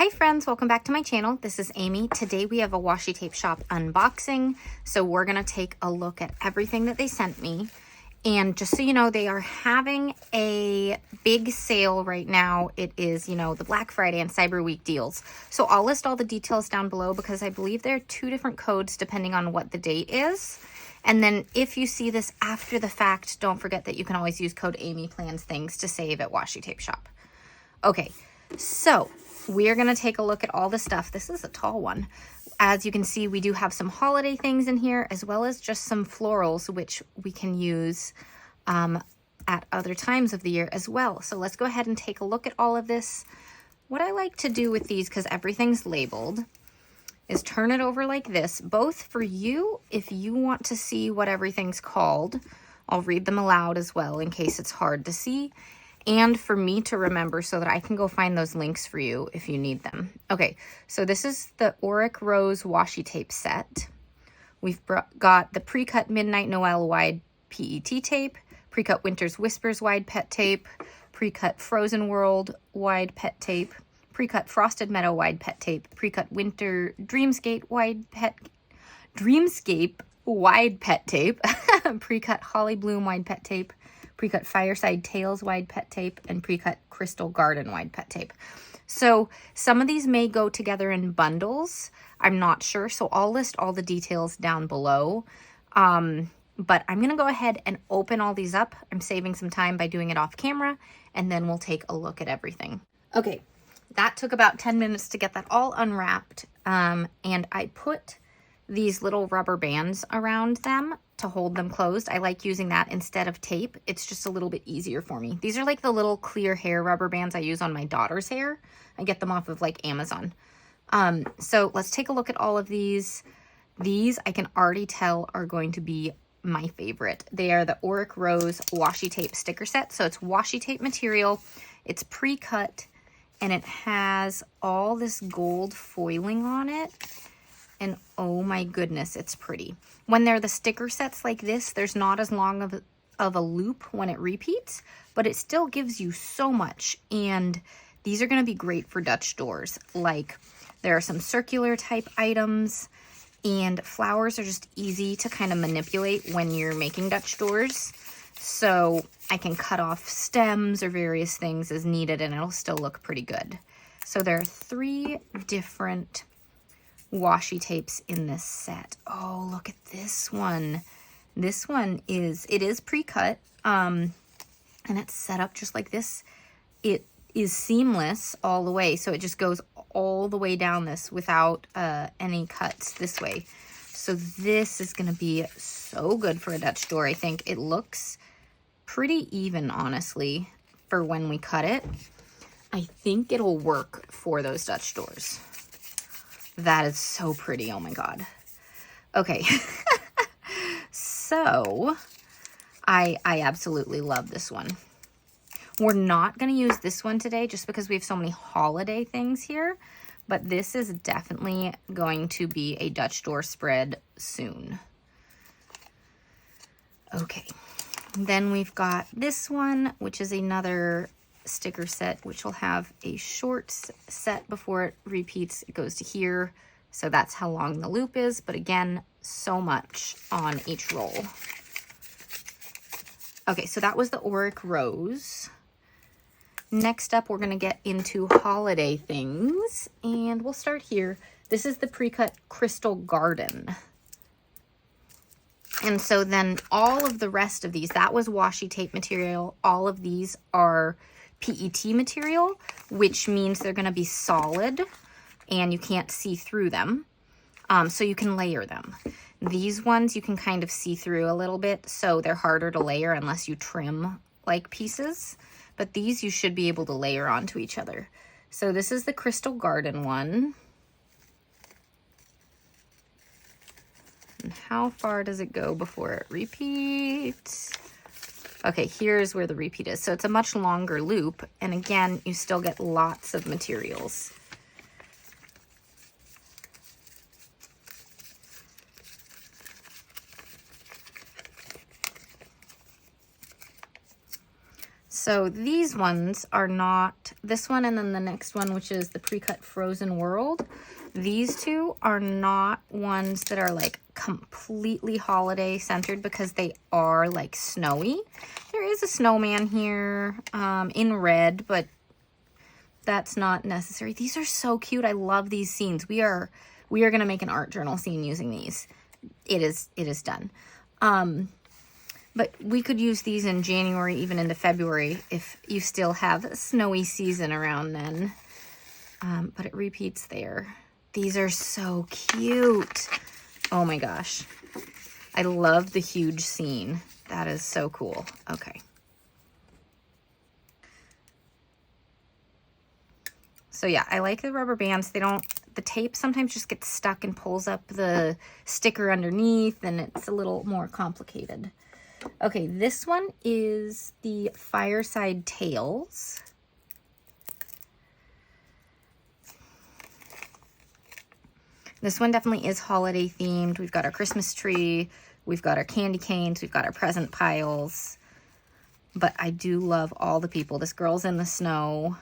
Hi friends, welcome back to my channel. This is Amy. Today we have a Washi Tape Shop unboxing. So we're gonna take a look at everything that they sent me. And just so you know, they are having a big sale right now. It is, the Black Friday and Cyber Week deals. So I'll list all the details down below because I believe there are 2 different codes depending on what the date is. And then if you see this after the fact, don't forget that you can always use code AMYPLANSTHINGS to save at Washi Tape Shop. Okay, so we're going to take a look at all the stuff. This is a tall one. As you can see, we do have some holiday things in here, as well as just some florals, which we can use at other times of the year as well. So let's go ahead and take a look at all of this. What I like to do with these, because everything's labeled, is turn it over like this, both for you, if you want to see what everything's called. I'll read them aloud as well in case it's hard to see, and for me to remember so that I can go find those links for you if you need them. Okay, so this is the Auric Rose washi tape set. We've got the pre-cut Midnight Noel wide PET tape, pre-cut Winter's Whispers wide pet tape, pre-cut Frozen World wide pet tape, pre-cut Frosted Meadow wide pet tape, pre-cut Winter Dreamscape wide pet tape, pre-cut Holly Bloom wide pet tape, pre-cut Fireside Tales wide pet tape, and pre-cut Crystal Garden wide pet tape. So some of these may go together in bundles. I'm not sure, so I'll list all the details down below. But I'm going to go ahead and open all these up. I'm saving some time by doing it off camera, and then we'll take a look at everything. Okay, that took about 10 minutes to get that all unwrapped, and I put these little rubber bands around them to hold them closed. I like using that instead of tape. It's just a little bit easier for me. These are like the little clear hair rubber bands I use on my daughter's hair. I get them off of like Amazon. So let's take a look at all of these. These I can already tell are going to be my favorite. They are the Auric Rose washi tape sticker set. So it's washi tape material. It's pre-cut and it has all this gold foiling on it. And oh my goodness, it's pretty. When they're the sticker sets like this, there's not as long of a loop when it repeats, but it still gives you so much. And these are going to be great for Dutch doors. Like there are some circular type items, and flowers are just easy to kind of manipulate when you're making Dutch doors. So I can cut off stems or various things as needed and it'll still look pretty good. So there are 3 different washi tapes in this set. Oh, look at this one. This one is pre-cut, and it's set up just like this. It is seamless all the way, so it just goes all the way down this without any cuts this way. So this is going to be so good for a Dutch door. I think it looks pretty even, honestly, for when we cut it. I think it'll work for those Dutch doors. That is so pretty. Oh my God. Okay. So I absolutely love this one. We're not going to use this one today just because we have so many holiday things here, but this is definitely going to be a Dutch door spread soon. Okay. Then we've got this one, which is another sticker set, which will have a short set before it repeats. It goes to here, so that's how long the loop is, but again, so much on each roll. Okay, so that was the Auric Rose. Next up, we're going to get into holiday things, and we'll start here. This is the pre-cut Crystal Garden. And so then all of the rest of these, that was washi tape material. All of these are PET material, which means they're going to be solid and you can't see through them. So you can layer them. These ones you can kind of see through a little bit, so they're harder to layer unless you trim like pieces. But these you should be able to layer onto each other. So this is the Crystal Garden one. And how far does it go before it repeats? Okay, here's where the repeat is. So it's a much longer loop, and again, you still get lots of materials. So these ones are not, this one and then the next one, which is the pre-cut Frozen World. These two are not ones that are like completely holiday centered because they are like snowy. There is a snowman here in red, but that's not necessary. These are so cute. I love these scenes. We are going to make an art journal scene using these. It is done. But we could use these in January, even into February, if you still have a snowy season around then. But it repeats there. These are so cute. Oh my gosh. I love the huge scene. That is so cool. Okay. So yeah, I like the rubber bands. The tape sometimes just gets stuck and pulls up the sticker underneath, and it's a little more complicated. Okay, this one is the Fireside Tales. This one definitely is holiday themed. We've got our Christmas tree, we've got our candy canes, we've got our present piles. But I do love all the people. This girl's in the snow.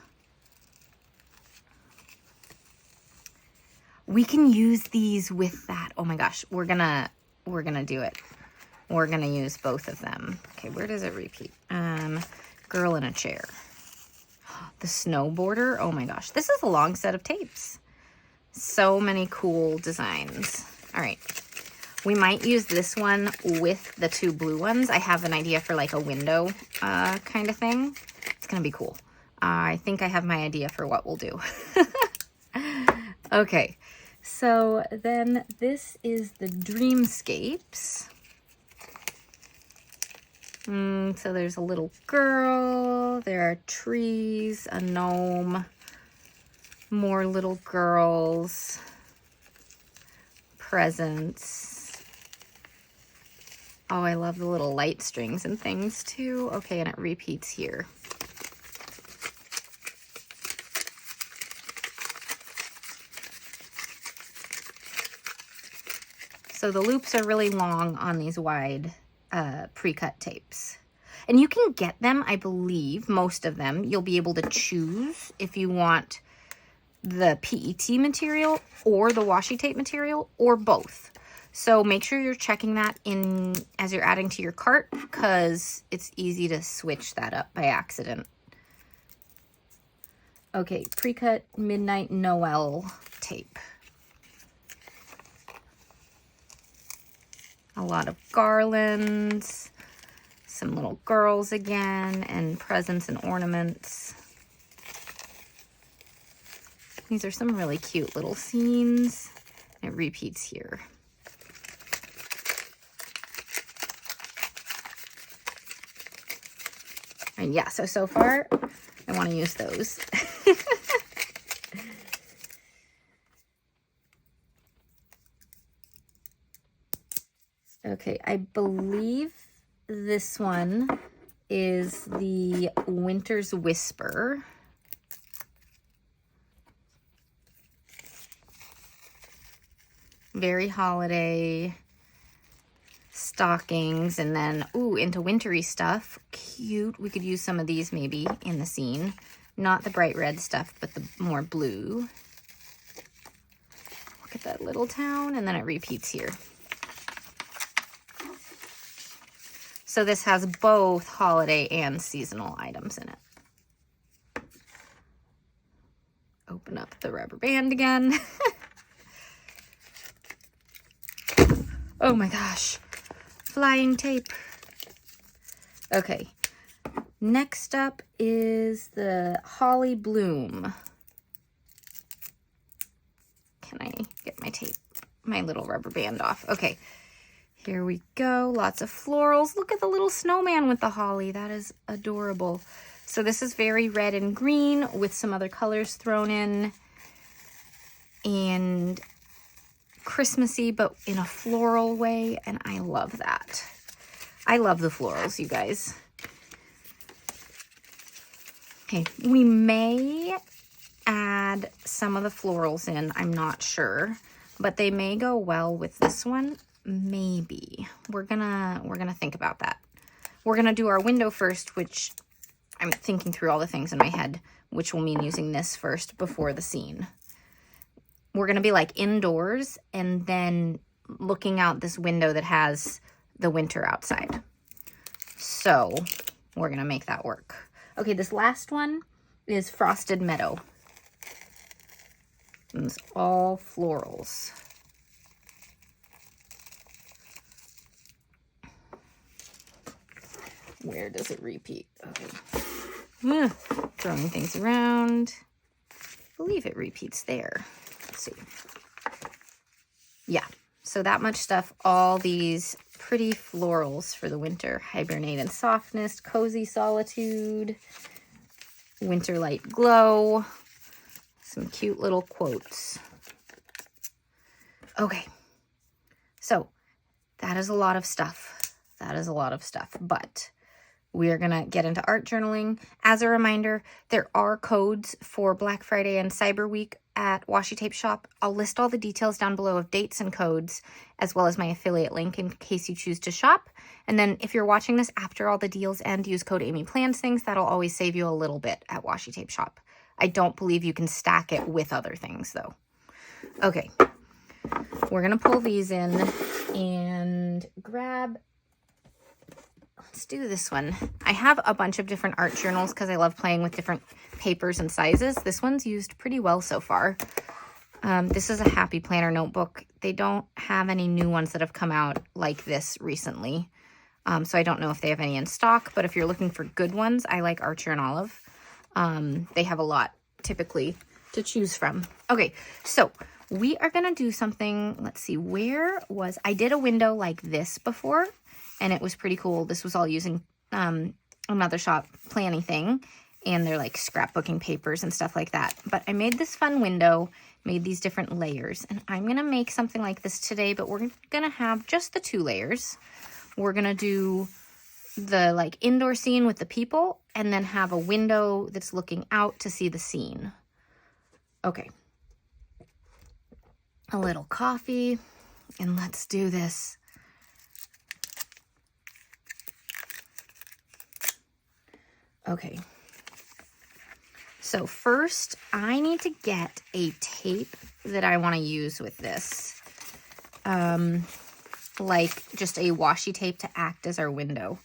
We can use these with that. Oh my gosh, we're gonna do it. We're gonna use both of them. Okay, where does it repeat? Girl in a chair. The snowboarder. Oh my gosh, this is a long set of tapes. So many cool designs. All right, we might use this one with the two blue ones. I have an idea for like a window kind of thing. It's gonna be cool. I think I have my idea for what we'll do. Okay, so then this is the Dreamscapes. So there's a little girl, there are trees, a gnome, more little girls, presents. Oh, I love the little light strings and things too. Okay, and it repeats here. So the loops are really long on these wide pre-cut tapes. And you can get them, I believe, most of them. You'll be able to choose if you want the PET material or the washi tape material or both. So make sure you're checking that in as you're adding to your cart because it's easy to switch that up by accident. Okay, pre-cut Midnight Noel tape. A lot of garlands, some little girls again, and presents and ornaments. These are some really cute little scenes. It repeats here. And yeah, so far, I want to use those. Okay, I believe this one is the Winter's Whisper. Very holiday. Stockings, and then, ooh, into wintry stuff. Cute. We could use some of these maybe in the scene. Not the bright red stuff, but the more blue. Look at that little town, and then it repeats here. So this has both holiday and seasonal items in it. Open up the rubber band again. Oh my gosh. Flying tape. Okay. Next up is the Holly Bloom. Can I get my tape, my little rubber band off? Okay. Here we go. Lots of florals. Look at the little snowman with the holly. That is adorable. So this is very red and green with some other colors thrown in. And Christmassy, but in a floral way. And I love that. I love the florals, you guys. Okay, we may add some of the florals in. I'm not sure. But they may go well with this one. Maybe. We're gonna think about that. We're gonna do our window first, which I'm thinking through all the things in my head, which will mean using this first before the scene. We're going to be like indoors and then looking out this window that has the winter outside. So we're going to make that work. Okay, this last one is Frosted Meadow. And it's all florals. Where does it repeat? Okay. Throwing things around. I believe it repeats there. Let's see. Yeah, so that much stuff. All these pretty florals for the winter. Hibernate in Softness, Cozy Solitude, Winter Light Glow. Some cute little quotes. Okay, so that is a lot of stuff. That is a lot of stuff, but we are going to get into art journaling. As a reminder, there are codes for Black Friday and Cyber Week at Washi Tape Shop. I'll list all the details down below of dates and codes, as well as my affiliate link in case you choose to shop. And then if you're watching this after all the deals and use code AMYPLANSTHINGS, that'll always save you a little bit at Washi Tape Shop. I don't believe you can stack it with other things, though. Okay, we're going to pull these in and grab... Let's do this one. I have a bunch of different art journals because I love playing with different papers and sizes. This one's used pretty well so far. This is a Happy Planner notebook. They don't have any new ones that have come out like this recently. So I don't know if they have any in stock, but if you're looking for good ones, I like Archer and Olive. They have a lot typically to choose from. Okay, so we are going to do something. Let's see, I did a window like this before, and it was pretty cool. This was all using another shop planning thing, and they're like scrapbooking papers and stuff like that. But I made this fun window, made these different layers, and I'm going to make something like this today, but we're going to have just the 2 layers. We're going to do the like indoor scene with the people and then have a window that's looking out to see the scene. Okay. A little coffee, and let's do this. Okay. So first, I need to get a tape that I want to use with this. Like just a washi tape to act as our window.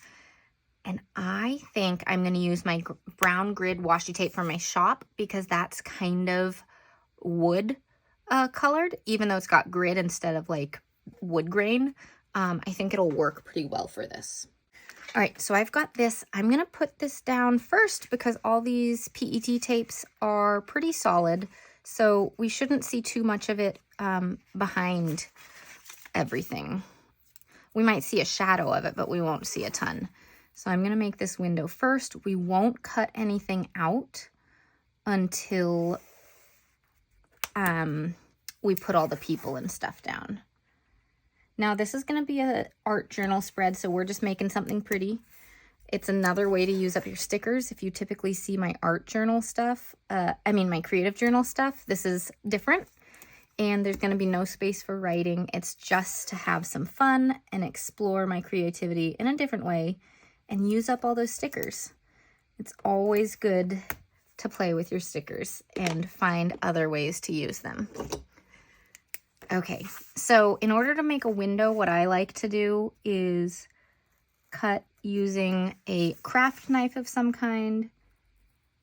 And I think I'm going to use my brown grid washi tape from my shop because that's kind of wood colored, even though it's got grid instead of like wood grain. I think it'll work pretty well for this. All right, so I've got this. I'm going to put this down first because all these PET tapes are pretty solid, so we shouldn't see too much of it behind everything. We might see a shadow of it, but we won't see a ton. So I'm going to make this window first. We won't cut anything out until we put all the people and stuff down. Now this is going to be an art journal spread, so we're just making something pretty. It's another way to use up your stickers. If you typically see my art journal stuff, my creative journal stuff, this is different. And there's going to be no space for writing. It's just to have some fun and explore my creativity in a different way and use up all those stickers. It's always good to play with your stickers and find other ways to use them. Okay, so in order to make a window, what I like to do is cut using a craft knife of some kind,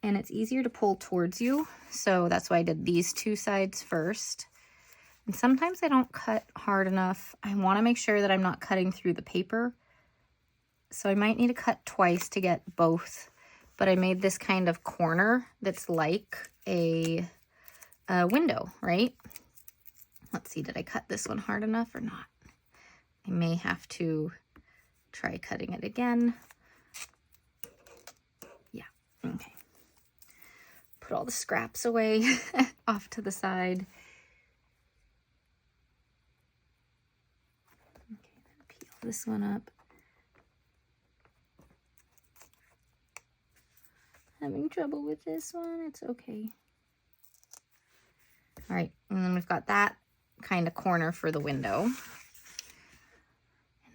and it's easier to pull towards you, so that's why I did these 2 sides first. And sometimes I don't cut hard enough. I want to make sure that I'm not cutting through the paper, so I might need to cut twice to get both, but I made this kind of corner that's like a window, right? Let's see, did I cut this one hard enough or not? I may have to try cutting it again. Yeah, okay. Put all the scraps away off to the side. Okay, then peel this one up. Having trouble with this one, it's okay. All right, and then we've got that kind of corner for the window. And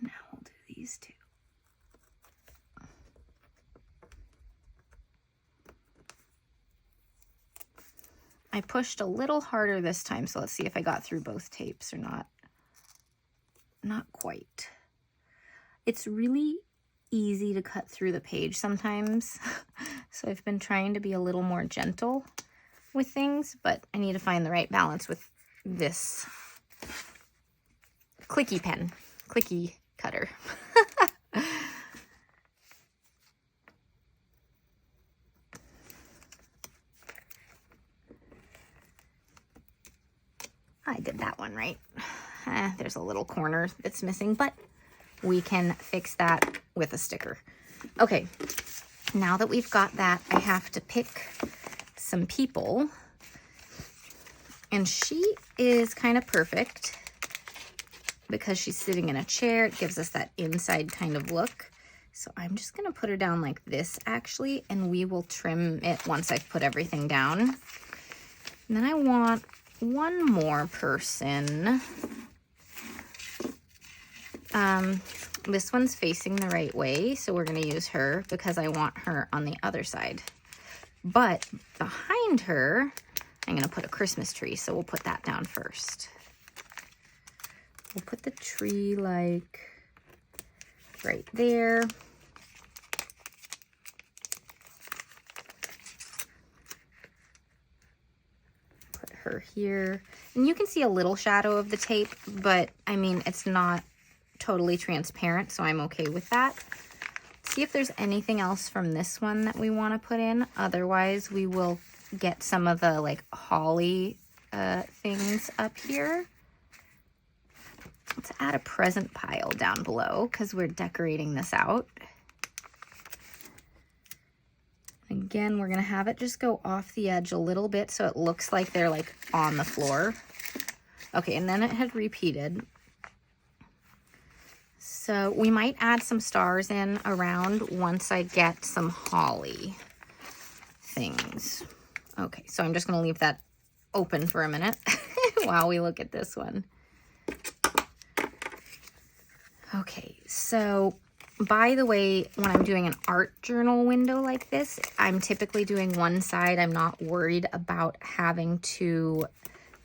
now we'll do these 2. I pushed a little harder this time, so let's see if I got through both tapes or not. Not quite. It's really easy to cut through the page sometimes, so I've been trying to be a little more gentle with things, but I need to find the right balance with this clicky pen, clicky cutter. I did that one right. There's a little corner that's missing, but we can fix that with a sticker. Okay, now that we've got that, I have to pick some people. And she is kind of perfect because she's sitting in a chair. It gives us that inside kind of look. So I'm just gonna put her down like this actually, and we will trim it once I've put everything down. And then I want one more person. This one's facing the right way, so we're gonna use her because I want her on the other side. But behind her, I'm gonna put a Christmas tree, so we'll put that down first. We'll put the tree like right there. Put her here. And you can see a little shadow of the tape, but I mean, it's not totally transparent, so I'm okay with that. See if there's anything else from this one that we want to put in. Otherwise, we will get some of the like holly things up here. Let's add a present pile down below because we're decorating this out. Again, we're going to have it just go off the edge a little bit so it looks like they're like on the floor. Okay, and then it had repeated. So we might add some stars in around once I get some holly things. Okay, so I'm just going to leave that open for a minute while we look at this one. Okay, so by the way, when I'm doing an art journal window like this, I'm typically doing one side. I'm not worried about having to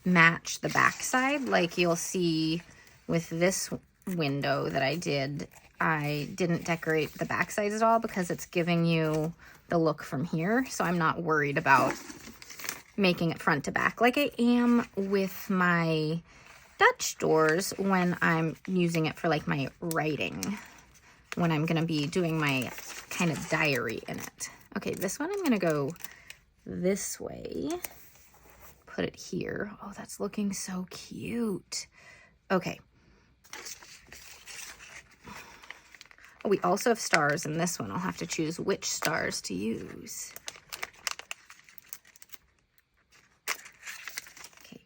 match the back side. Like you'll see with this window that I didn't decorate the back side at all because it's giving you the look from here. So I'm not worried about making it front to back like I am with my Dutch doors when I'm using it for like my writing, when I'm going to be doing my kind of diary in it. Okay, this one I'm going to go this way. Put it here. Oh, that's looking so cute. Okay. Oh, we also have stars in this one. I'll have to choose which stars to use. Okay.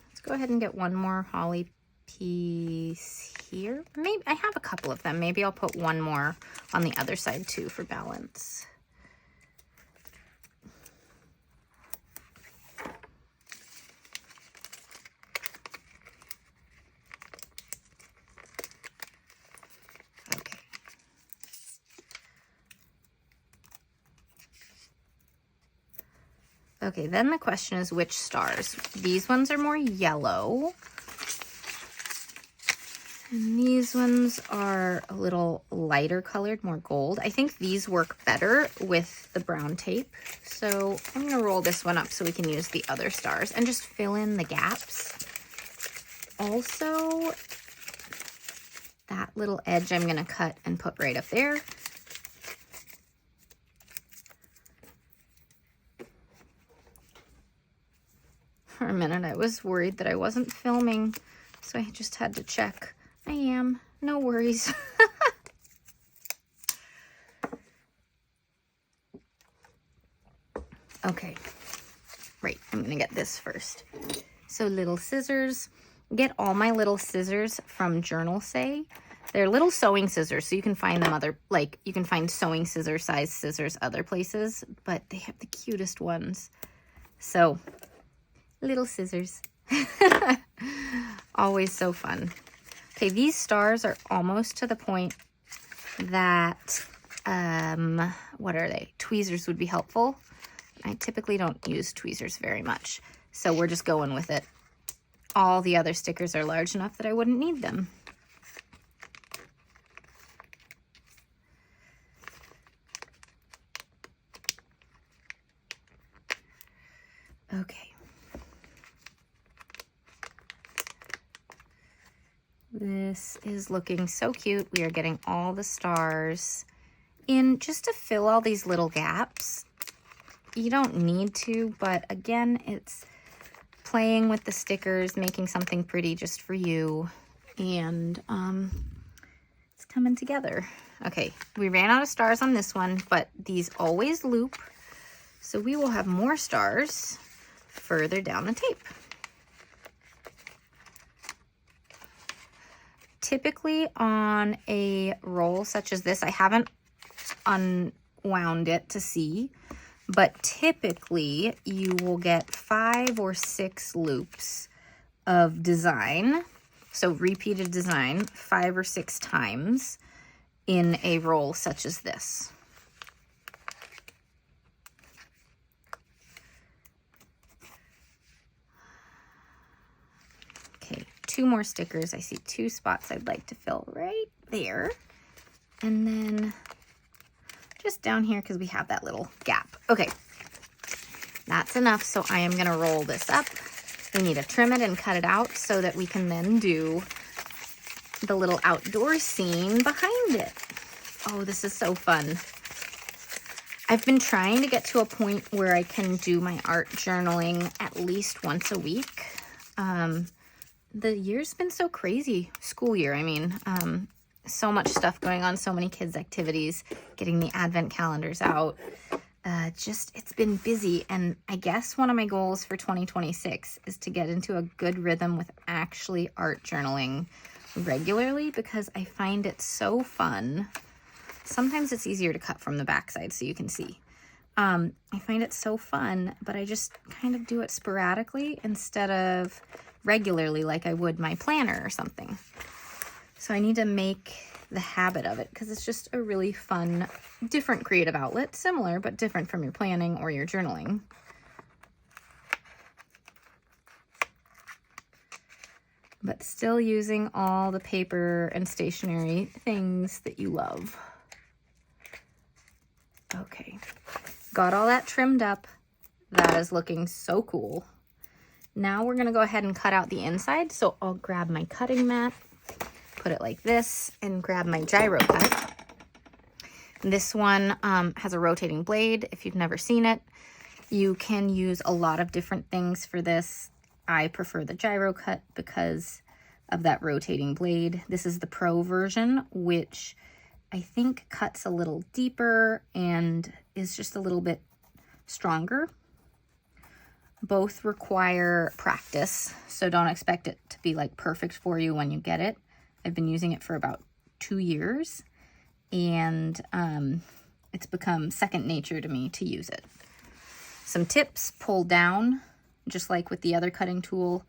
Let's go ahead and get one more holly piece here. Maybe I have a couple of them. Maybe I'll put one more on the other side too for balance. Okay. Okay, then the question is which stars. These ones are more yellow. And these ones are a little lighter colored, more gold. I think these work better with the brown tape. So I'm going to roll this one up so we can use the other stars and just fill in the gaps. Also, that little edge I'm going to cut and put right up there. For a minute, I was worried that I wasn't filming, so I just had to check. I am. No worries. Okay. Right, I'm going to get this first. So little scissors. Get all my little scissors from Journal Say. They're little sewing scissors, so you can find them other, like, you can find sewing scissor size scissors other places, but they have the cutest ones. So, little scissors. Always so fun. Okay, these stars are almost to the point that, what are they? Tweezers would be helpful. I typically don't use tweezers very much, so we're just going with it. All the other stickers are large enough that I wouldn't need them. Okay. This is looking so cute. We are getting all the stars in just to fill all these little gaps. You don't need to, but again, it's playing with the stickers, making something pretty just for you, and it's coming together. Okay, we ran out of stars on this one, but these always loop, so we will have more stars further down the tape. Typically on a roll such as this, I haven't unwound it to see, but typically you will get 5 or 6 loops of design. So repeated design 5 or 6 times in a roll such as this. Okay, 2 more stickers. I see 2 spots I'd like to fill right there. And then just down here because we have that little gap. Okay, that's enough. So I am going to roll this up. We need to trim it and cut it out so that we can then do the little outdoor scene behind it. Oh, this is so fun. I've been trying to get to a point where I can do my art journaling at least once a week. The year's been so crazy. School year, I mean. So much stuff going on, so many kids' activities, getting the advent calendars out. It's been busy, and I guess one of my goals for 2026 is to get into a good rhythm with actually art journaling regularly, because I find it so fun. Sometimes it's easier to cut from the backside so you can see. I find it so fun, but I just kind of do it sporadically instead of regularly like I would my planner or something. So I need to make the habit of it because it's just a really fun, different creative outlet, similar but different from your planning or your journaling. But still using all the paper and stationery things that you love. Okay, got all that trimmed up. That is looking so cool. Now we're gonna go ahead and cut out the inside. So I'll grab my cutting mat, put it like this, and grab my gyro cut. This one has a rotating blade. If you've never seen it, you can use a lot of different things for this. I prefer the gyro cut because of that rotating blade. This is the Pro version, which I think cuts a little deeper and is just a little bit stronger. Both require practice, so don't expect it to be like perfect for you when you get it. I've been using it for about 2 years, and it's become second nature to me to use it. Some tips: pull down, just like with the other cutting tool.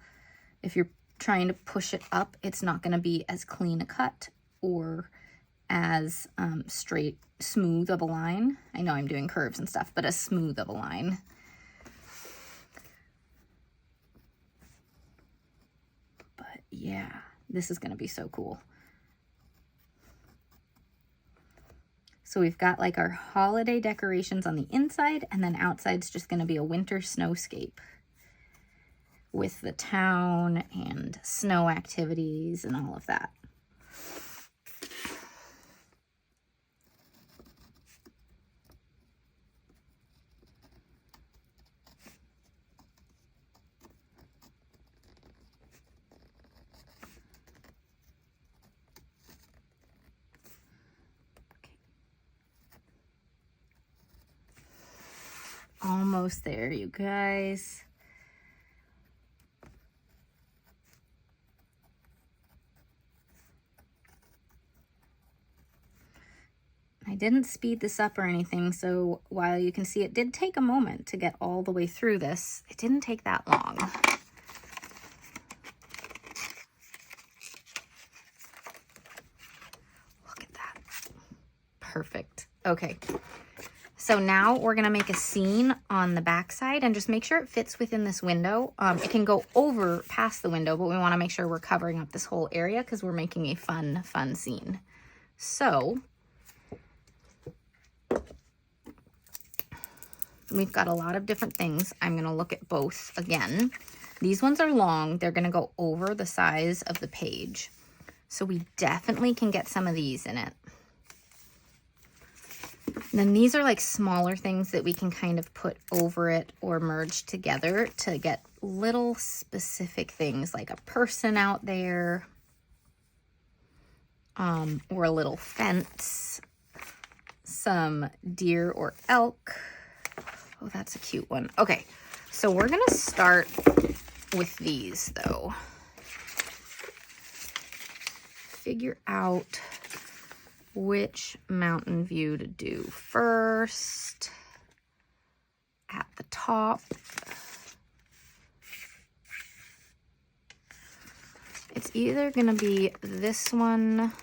If you're trying to push it up, it's not going to be as clean a cut or as straight, smooth of a line. I know I'm doing curves and stuff, but as smooth of a line. But yeah, this is going to be so cool. So we've got like our holiday decorations on the inside, and then outside's just going to be a winter snowscape with the town and snow activities and all of that. Almost there, you guys. I didn't speed this up or anything, so while you can see it did take a moment to get all the way through this, it didn't take that long. Look at that. Perfect. Okay. So now we're going to make a seam on the back side and just make sure it fits within this window. It can go over past the window, but we want to make sure we're covering up this whole area because we're making a fun scene. So we've got a lot of different things. I'm going to look at both again. These ones are long. They're going to go over the size of the page. So we definitely can get some of these in it. And then these are like smaller things that we can kind of put over it or merge together to get little specific things like a person out there, or a little fence, some deer or elk. Oh, that's a cute one. Okay, so we're gonna start with these though. Figure out which mountain view to do first. At the top. It's either gonna be this one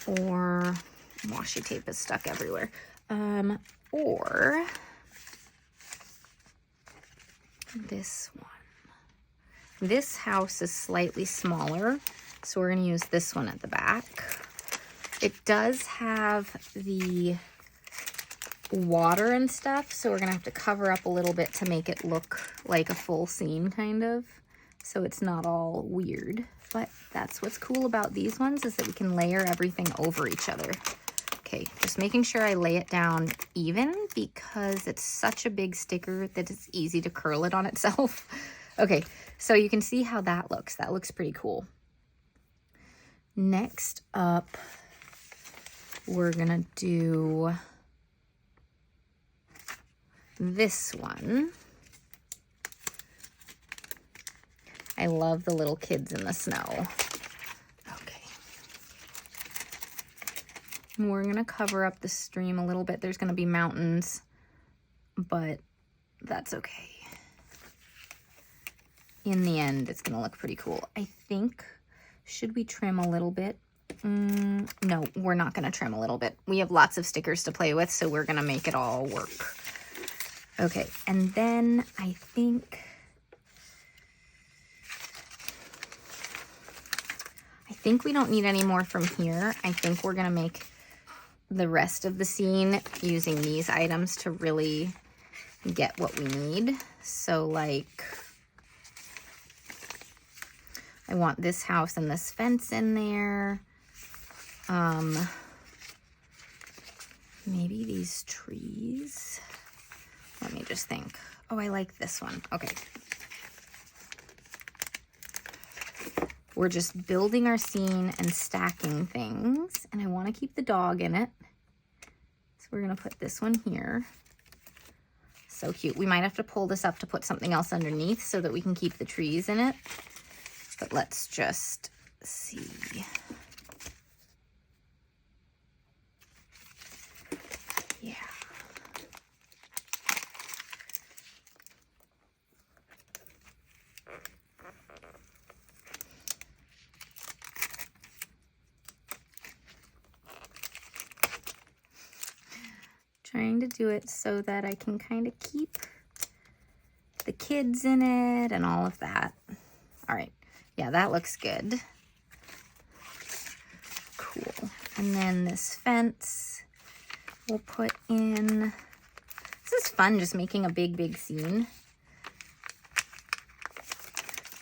or washi tape is stuck everywhere. Or this one. This house is slightly smaller, so we're gonna use this one at the back. It does have the water and stuff, so we're gonna have to cover up a little bit to make it look like a full scene kind of, so it's not all weird. But that's what's cool about these ones, is that we can layer everything over each other. Okay, just making sure I lay it down even because it's such a big sticker that it's easy to curl it on itself. Okay, so you can see how that looks. That looks pretty cool. Next up, we're gonna do this one. I love the little kids in the snow. Okay. And we're gonna cover up the stream a little bit. There's gonna be mountains, but that's okay. In the end, it's gonna look pretty cool. I think, should we trim a little bit? No, we're not gonna trim a little bit. We have lots of stickers to play with, so we're gonna make it all work. Okay, and then I think we don't need any more from here. I think we're gonna make the rest of the scene using these items to really get what we need. So like, I want this house and this fence in there. Maybe these trees. Let me just think. Oh, I like this one. Okay. We're just building our scene and stacking things. And I want to keep the dog in it. So we're going to put this one here. So cute. We might have to pull this up to put something else underneath so that we can keep the trees in it. But let's just see. Yeah. Trying to do it so that I can kind of keep the kids in it and all of that. All right. Yeah, that looks good. Cool. And then this fence we'll put in. This is fun, just making a big scene.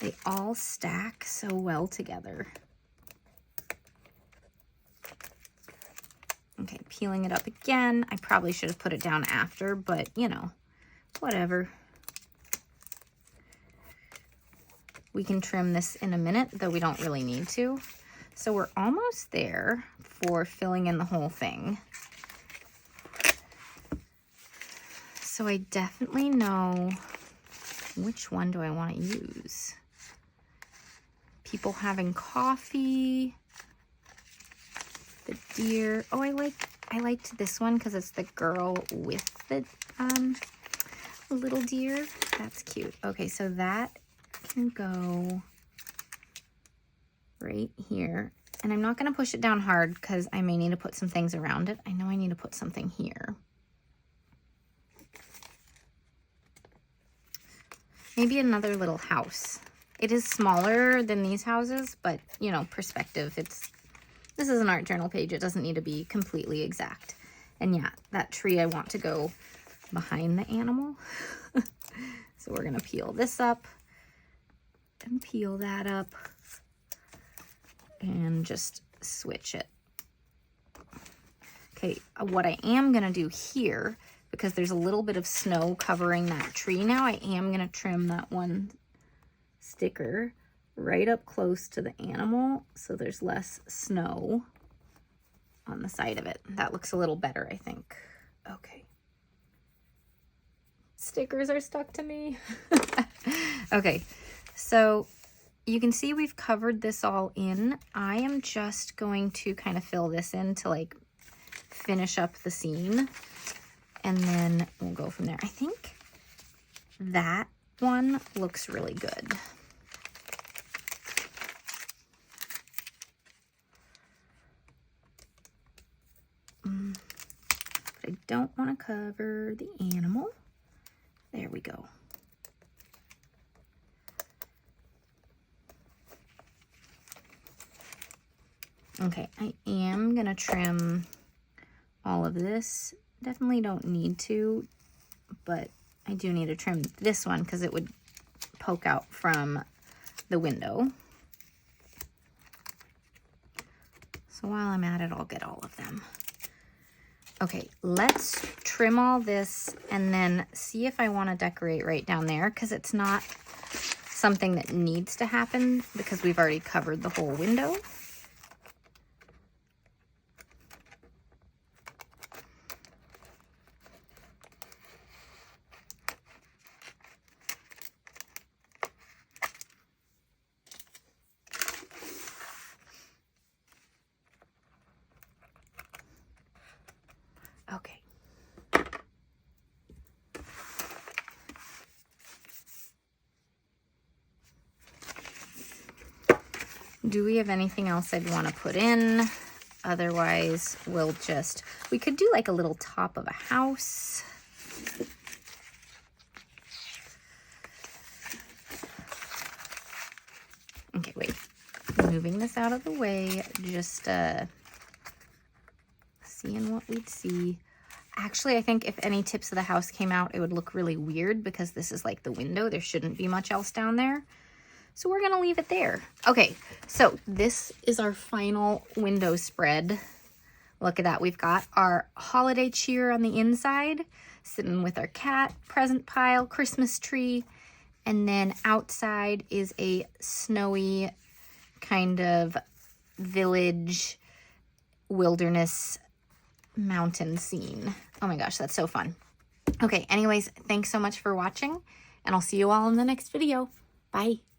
They all stack so well together. Okay, peeling it up again. I probably should have put it down after, but you know, whatever. We can trim this in a minute, though we don't really need to. So we're almost there for filling in the whole thing. So I definitely know which one do I want to use. People having coffee, the deer. Oh, I liked this one because it's the girl with the little deer. That's cute. Okay, so that can go right here. And I'm not going to push it down hard because I may need to put some things around it. I know I need to put something here. Maybe another little house. It is smaller than these houses, but, you know, perspective. This is an art journal page. It doesn't need to be completely exact. And yeah, that tree I want to go behind the animal. So we're going to peel this up and peel that up and just switch it. Okay, what I am going to do here, because there's a little bit of snow covering that tree now, I am going to trim that one sticker right up close to the animal so there's less snow on the side of it. That looks a little better, I think. Okay. Stickers are stuck to me. Okay, so you can see we've covered this all in. I am just going to kind of fill this in to like finish up the scene, and then we'll go from there. I think that one looks really good. But I don't want to cover the animal. There we go. Okay, I am gonna trim all of this. Definitely don't need to, but I do need to trim this one because it would poke out from the window. So while I'm at it, I'll get all of them. Okay, let's trim all this and then see if I want to decorate right down there, because it's not something that needs to happen because we've already covered the whole window. Okay. Do we have anything else I'd want to put in? Otherwise, we could do like a little top of a house. Okay, wait. Moving this out of the way, just seeing what we'd see. Actually, I think if any tips of the house came out, it would look really weird because this is like the window. There shouldn't be much else down there. So we're going to leave it there. Okay, so this is our final window spread. Look at that. We've got our holiday cheer on the inside, sitting with our cat, present pile, Christmas tree, and then outside is a snowy kind of village, wilderness, mountain scene. Oh my gosh, that's so fun. Okay, anyways, thanks so much for watching, and I'll see you all in the next video. Bye.